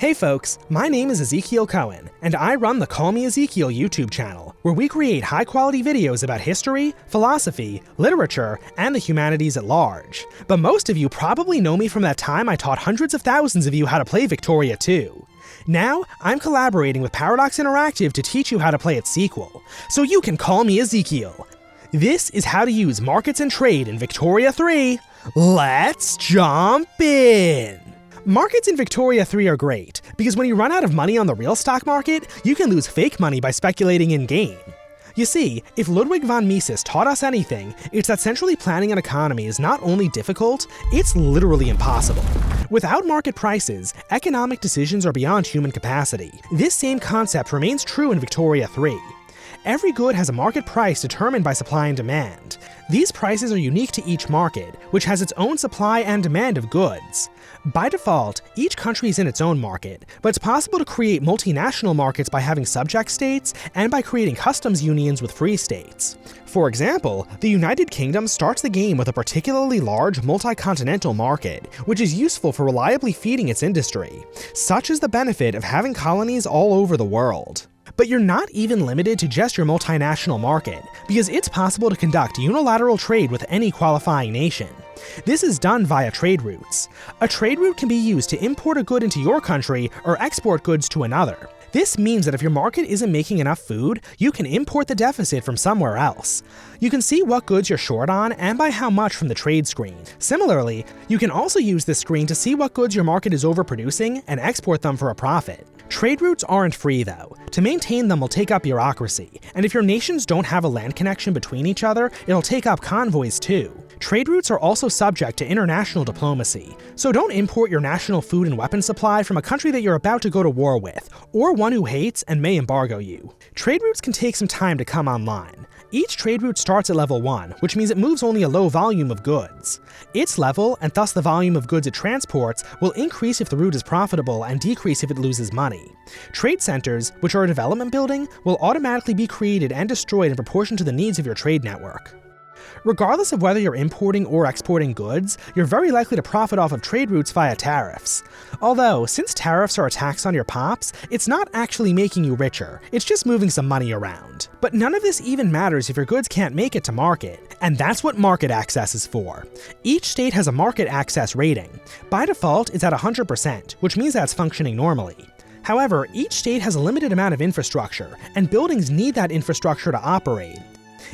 Hey folks, my name is Ezekiel Cohen, and I run the CallMeEzekiel YouTube channel, where we create high-quality videos about history, philosophy, literature, and the humanities at large. But most of you probably know me from that time I taught hundreds of thousands of you how to play Victoria 2. Now, I'm collaborating with Paradox Interactive to teach you how to play its sequel, so you can call me Ezekiel. This is how to use markets and trade in Victoria 3. Let's jump in! Markets in Victoria 3 are great, because when you run out of money on the real stock market, you can lose fake money by speculating in-game. You see, if Ludwig von Mises taught us anything, it's that centrally planning an economy is not only difficult, it's literally impossible. Without market prices, economic decisions are beyond human capacity. This same concept remains true in Victoria 3. Every good has a market price determined by supply and demand. These prices are unique to each market, which has its own supply and demand of goods. By default, each country is in its own market, but it's possible to create multinational markets by having subject states and by creating customs unions with free states. For example, the United Kingdom starts the game with a particularly large multi-continental market, which is useful for reliably feeding its industry. Such is the benefit of having colonies all over the world. But you're not even limited to just your multinational market, because it's possible to conduct unilateral trade with any qualifying nation. This is done via trade routes. A trade route can be used to import a good into your country or export goods to another. This means that if your market isn't making enough food, you can import the deficit from somewhere else. You can see what goods you're short on and by how much from the trade screen. Similarly, you can also use this screen to see what goods your market is overproducing and export them for a profit. Trade routes aren't free though. To maintain them will take up bureaucracy, and if your nations don't have a land connection between each other, it'll take up convoys too. Trade routes are also subject to international diplomacy, so don't import your national food and weapon supply from a country that you're about to go to war with, or one who hates and may embargo you. Trade routes can take some time to come online. Each trade route starts at level 1, which means it moves only a low volume of goods. Its level, and thus the volume of goods it transports, will increase if the route is profitable and decrease if it loses money. Trade centers, which are a development building, will automatically be created and destroyed in proportion to the needs of your trade network. Regardless of whether you're importing or exporting goods, you're very likely to profit off of trade routes via tariffs. Although, since tariffs are a tax on your pops, it's not actually making you richer, it's just moving some money around. But none of this even matters if your goods can't make it to market, and that's what market access is for. Each state has a market access rating. By default, it's at 100%, which means that it's functioning normally. However, each state has a limited amount of infrastructure, and buildings need that infrastructure to operate.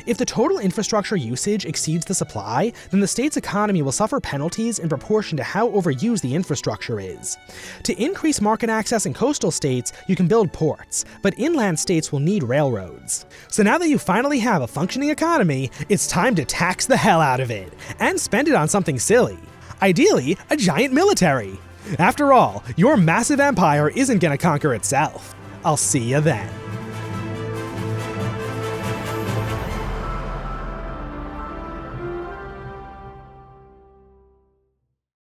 If the total infrastructure usage exceeds the supply, then the state's economy will suffer penalties in proportion to how overused the infrastructure is. To increase market access in coastal states, you can build ports, but inland states will need railroads. So now that you finally have a functioning economy, it's time to tax the hell out of it, and spend it on something silly. Ideally, a giant military. After all, your massive empire isn't gonna conquer itself. I'll see you then.